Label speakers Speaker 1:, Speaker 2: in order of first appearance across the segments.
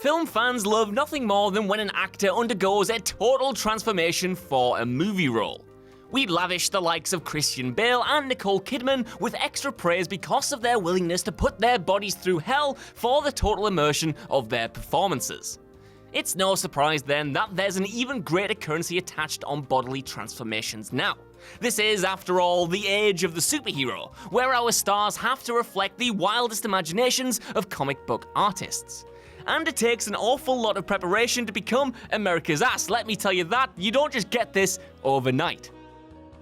Speaker 1: Film fans love nothing more than when an actor undergoes a total transformation for a movie role. We lavish the likes of Christian Bale and Nicole Kidman with extra praise because of their willingness to put their bodies through hell for the total immersion of their performances. It's no surprise then that there's an even greater currency attached on bodily transformations now. This is, after all, the age of the superhero, where our stars have to reflect the wildest imaginations of comic book artists. And it takes an awful lot of preparation to become America's ass, let me tell you that. You don't just get this overnight.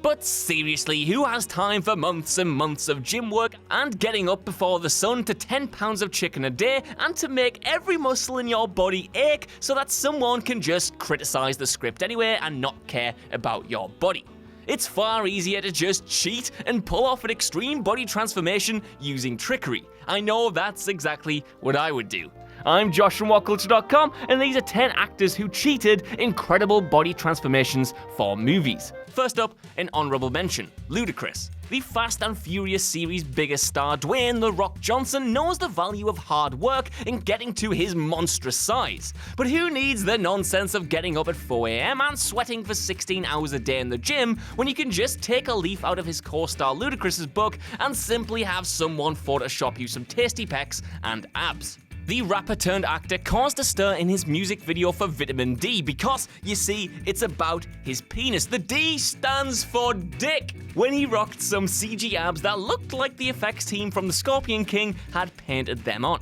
Speaker 1: But seriously, who has time for months and months of gym work and getting up before the sun to 10 pounds of chicken a day and to make every muscle in your body ache so that someone can just criticize the script anyway and not care about your body? It's far easier to just cheat and pull off an extreme body transformation using trickery. I know that's exactly what I would do. I'm Josh from WhatCulture.com, and these are 10 actors who cheated incredible body transformations for movies. First up, an honourable mention, LUDACRIS. The Fast and Furious series' biggest star, Dwayne "The Rock" Johnson, knows the value of hard work in getting to his monstrous size. But who needs the nonsense of getting up at 4 AM and sweating for 16 hours a day in the gym when you can just take a leaf out of his co-star Ludacris's book and simply have someone Photoshop you some tasty pecs and abs? The rapper-turned-actor caused a stir in his music video for Vitamin D because, you see, it's about his penis. The D stands for dick, when he rocked some CG abs that looked like the effects team from The Scorpion King had painted them on.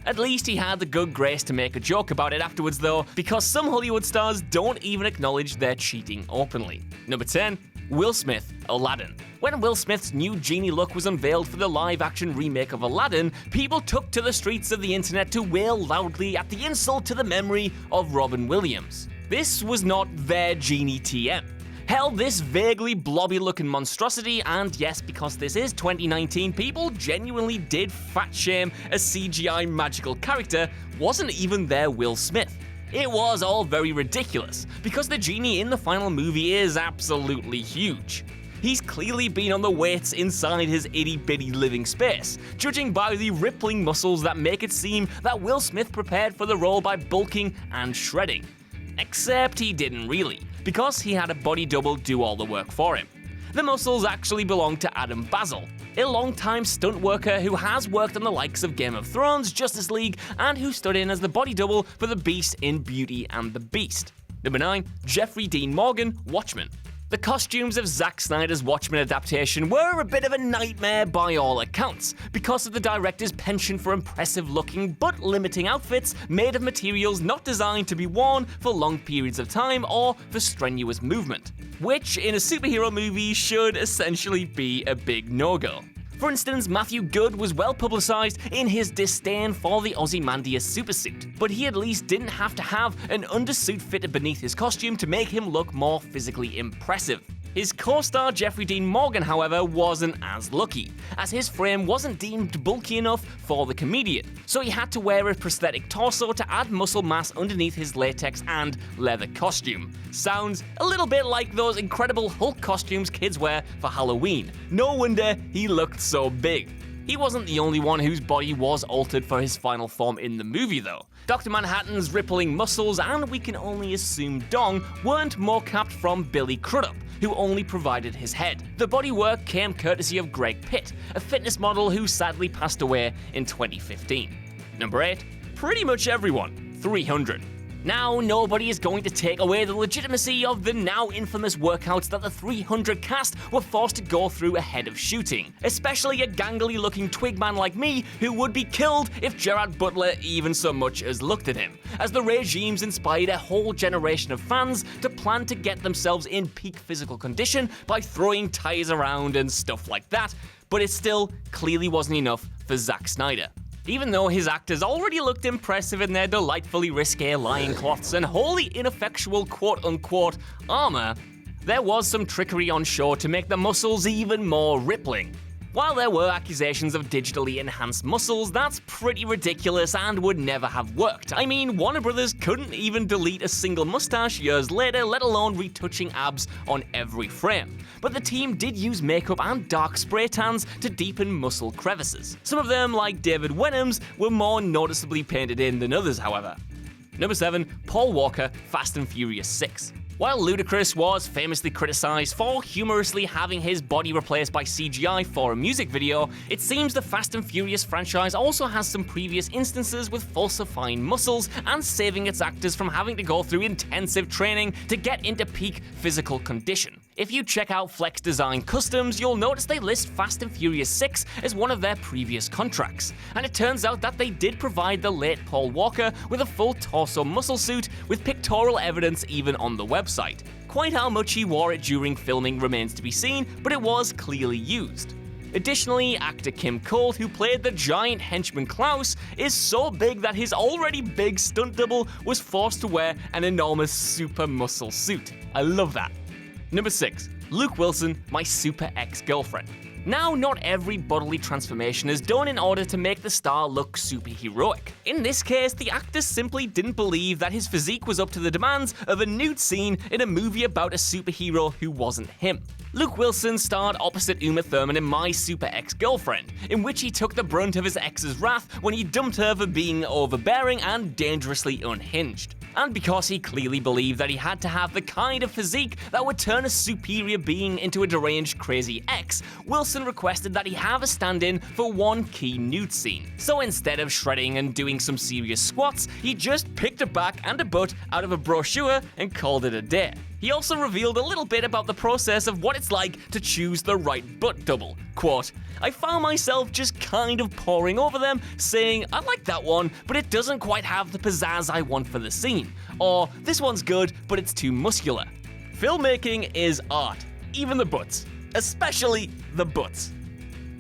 Speaker 1: At least he had the good grace to make a joke about it afterwards though, because some Hollywood stars don't even acknowledge their cheating openly. Number 10. Will Smith, Aladdin. When Will Smith's new genie look was unveiled for the live-action remake of Aladdin, people took to the streets of the internet to wail loudly at the insult to the memory of Robin Williams. This was not their genie TM. Hell, this vaguely blobby-looking monstrosity, and yes, because this is 2019, people genuinely did fat-shame a CGI magical character, wasn't even their Will Smith. It was all very ridiculous, because the genie in the final movie is absolutely huge. He's clearly been on the weights inside his itty-bitty living space, judging by the rippling muscles that make it seem that Will Smith prepared for the role by bulking and shredding. Except he didn't really, because he had a body double do all the work for him. The muscles actually belong to Adam Basil, a long-time stunt worker who has worked on the likes of Game of Thrones, Justice League, and who stood in as the body double for the Beast in Beauty and the Beast. Number 9. Jeffrey Dean Morgan, Watchmen. The costumes of Zack Snyder's Watchmen adaptation were a bit of a nightmare by all accounts, because of the director's penchant for impressive-looking but limiting outfits made of materials not designed to be worn for long periods of time or for strenuous movement, which in a superhero movie should essentially be a big no-go. For instance, Matthew Goode was well publicised in his disdain for the Ozymandias supersuit, but he at least didn't have to have an undersuit fitted beneath his costume to make him look more physically impressive. His co-star Jeffrey Dean Morgan, however, wasn't as lucky, as his frame wasn't deemed bulky enough for the comedian, so he had to wear a prosthetic torso to add muscle mass underneath his latex and leather costume. Sounds a little bit like those incredible Hulk costumes kids wear for Halloween. No wonder he looked so big. He wasn't the only one whose body was altered for his final form in the movie though. Dr. Manhattan's rippling muscles, and we can only assume dong, weren't mocapped from Billy Crudup, who only provided his head. The bodywork came courtesy of Greg Pitt, a fitness model who sadly passed away in 2015. Number 8. Pretty much everyone, 300. Now, nobody is going to take away the legitimacy of the now infamous workouts that the 300 cast were forced to go through ahead of shooting, especially a gangly-looking twigman like me who would be killed if Gerard Butler even so much as looked at him, as the regimes inspired a whole generation of fans to plan to get themselves in peak physical condition by throwing tires around and stuff like that, but it still clearly wasn't enough for Zack Snyder. Even though his actors already looked impressive in their delightfully risque loincloths and wholly ineffectual quote-unquote armor, there was some trickery on show to make the muscles even more rippling. While there were accusations of digitally enhanced muscles, that's pretty ridiculous and would never have worked. I mean, Warner Brothers couldn't even delete a single mustache years later, let alone retouching abs on every frame. But the team did use makeup and dark spray tans to deepen muscle crevices. Some of them, like David Wenham's, were more noticeably painted in than others, however. Number 7. Paul Walker, Fast and Furious 6. While Ludacris was famously criticised for humorously having his body replaced by CGI for a music video, it seems the Fast and Furious franchise also has some previous instances with falsifying muscles and saving its actors from having to go through intensive training to get into peak physical condition. If you check out Flex Design Customs, you'll notice they list Fast and Furious 6 as one of their previous contracts. And it turns out that they did provide the late Paul Walker with a full torso muscle suit with pictorial evidence even on the website. Quite how much he wore it during filming remains to be seen, but it was clearly used. Additionally, actor Kim Colt, who played the giant henchman Klaus, is so big that his already big stunt double was forced to wear an enormous super muscle suit. I love that. Number 6. Luke Wilson, My Super Ex-Girlfriend. Now, not every bodily transformation is done in order to make the star look superheroic. In this case, the actor simply didn't believe that his physique was up to the demands of a nude scene in a movie about a superhero who wasn't him. Luke Wilson starred opposite Uma Thurman in My Super Ex-Girlfriend, in which he took the brunt of his ex's wrath when he dumped her for being overbearing and dangerously unhinged. And because he clearly believed that he had to have the kind of physique that would turn a superior being into a deranged crazy ex, Wilson requested that he have a stand-in for one key nude scene. So instead of shredding and doing some serious squats, he just picked a back and a butt out of a brochure and called it a day. He also revealed a little bit about the process of what it's like to choose the right butt double. Quote, I found myself just kind of poring over them, saying, I like that one, but it doesn't quite have the pizzazz I want for the scene. Or, this one's good, but it's too muscular. Filmmaking is art. Even the butts. Especially the butts.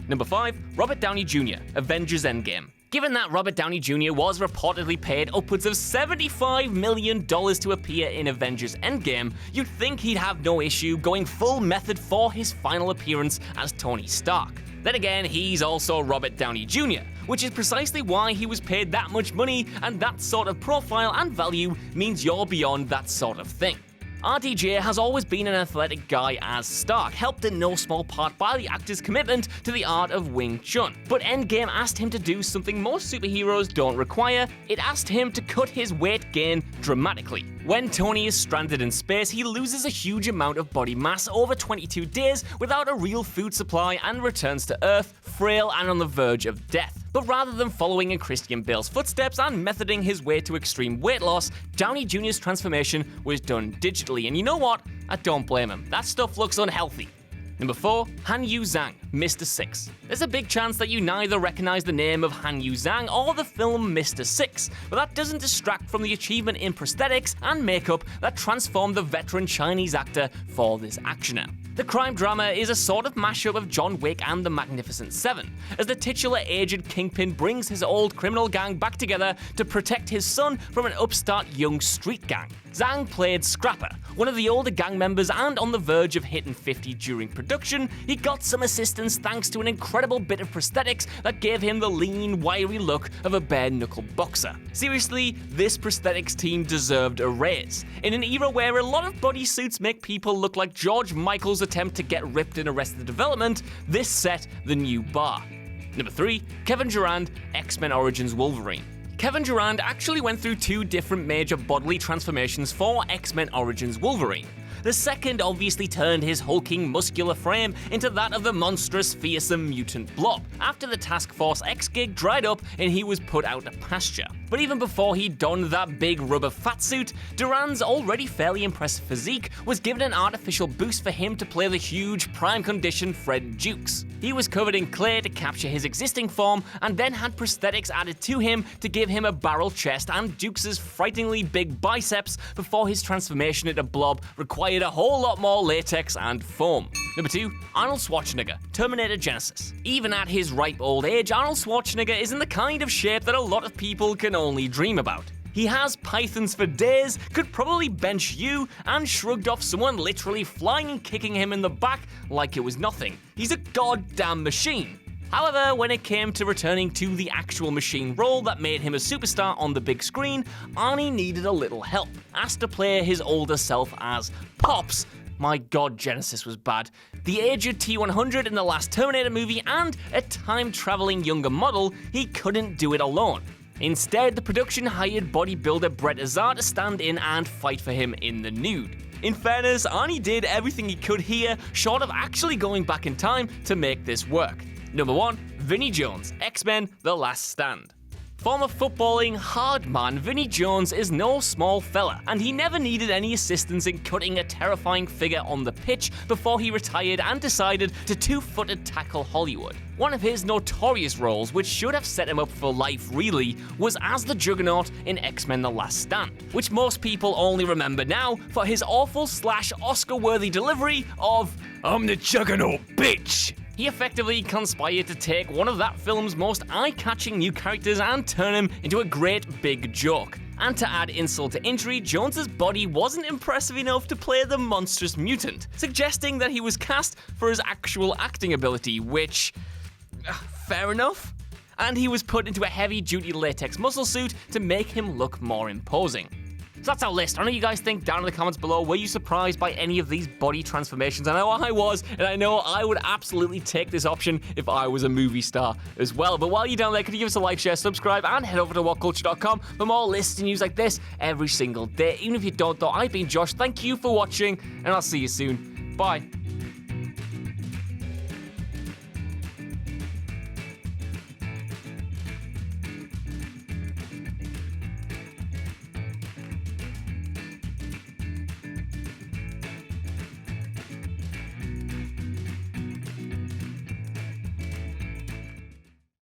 Speaker 1: Number 5. Robert Downey Jr., Avengers Endgame. Given that Robert Downey Jr. was reportedly paid upwards of $75 million to appear in Avengers Endgame, you'd think he'd have no issue going full method for his final appearance as Tony Stark. Then again, he's also Robert Downey Jr., which is precisely why he was paid that much money, and that sort of profile and value means you're beyond that sort of thing. RDJ has always been an athletic guy as Stark, helped in no small part by the actor's commitment to the art of Wing Chun. But Endgame asked him to do something most superheroes don't require. It asked him to cut his weight gain dramatically. When Tony is stranded in space, he loses a huge amount of body mass over 22 days without a real food supply and returns to Earth, frail and on the verge of death. But rather than following in Christian Bale's footsteps and methoding his way to extreme weight loss, Downey Jr.'s transformation was done digitally. And you know what? I don't blame him. That stuff looks unhealthy. Number 4. HANYU ZHANG, Mr. 6. There's a big chance that you neither recognize the name of HANYU ZHANG or the film Mr. 6, but that doesn't distract from the achievement in prosthetics and makeup that transformed the veteran Chinese actor for this actioner. The crime drama is a sort of mashup of John Wick and The Magnificent Seven, as the titular aged kingpin brings his old criminal gang back together to protect his son from an upstart young street gang. Zhang played Scrapper, one of the older gang members, and on the verge of hitting 50 during production, he got some assistance thanks to an incredible bit of prosthetics that gave him the lean, wiry look of a bare-knuckle boxer. Seriously, this prosthetics team deserved a raise. In an era where a lot of bodysuits make people look like George Michael's attempt to get ripped in Arrested Development, this set the new bar. Number 3. Kevin Durand, X-Men Origins Wolverine. Kevin Durand actually went through 2 different major bodily transformations for X-Men Origins Wolverine. The second obviously turned his hulking muscular frame into that of the monstrous, fearsome mutant Blob, after the Task Force X gig dried up and he was put out to pasture. But even before he donned that big rubber fat suit, Durand's already fairly impressive physique was given an artificial boost for him to play the huge prime condition Fred Dukes. He was covered in clay to capture his existing form and then had prosthetics added to him to give him a barrel chest and Dukes' frighteningly big biceps before his transformation into Blob required a whole lot more latex and foam. Number 2. Arnold Schwarzenegger, Terminator Genisys. Even at his ripe old age, Arnold Schwarzenegger is in the kind of shape that a lot of people can only dream about. He has pythons for days, could probably bench you, and shrugged off someone literally flying and kicking him in the back like it was nothing. He's a goddamn machine. However, when it came to returning to the actual machine role that made him a superstar on the big screen, Arnie needed a little help, asked to play his older self as Pops. My god, Genisys was bad. The aged T-100 in the last Terminator movie and a time-traveling younger model, he couldn't do it alone. Instead, the production hired bodybuilder Brett Azar to stand in and fight for him in the nude. In fairness, Arnie did everything he could here, short of actually going back in time to make this work. Number 1, Vinnie Jones, X-Men: The Last Stand. Former footballing hard man Vinnie Jones is no small fella, and he never needed any assistance in cutting a terrifying figure on the pitch before he retired and decided to two-footed tackle Hollywood. One of his notorious roles, which should have set him up for life really, was as the Juggernaut in X-Men: The Last Stand, which most people only remember now for his awful / Oscar-worthy delivery of "I'm the Juggernaut, bitch!" He effectively conspired to take one of that film's most eye-catching new characters and turn him into a great big joke. And to add insult to injury, Jones's body wasn't impressive enough to play the monstrous mutant, suggesting that he was cast for his actual acting ability, which... fair enough? And he was put into a heavy-duty latex muscle suit to make him look more imposing. So that's our list. I know you guys think down in the comments below, were you surprised by any of these body transformations? I know I was, and I know I would absolutely take this option if I was a movie star as well. But while you're down there, could you give us a like, share, subscribe, and head over to whatculture.com for more lists and news like this every single day. Even if you don't though, I've been Josh, thank you for watching, and I'll see you soon. Bye.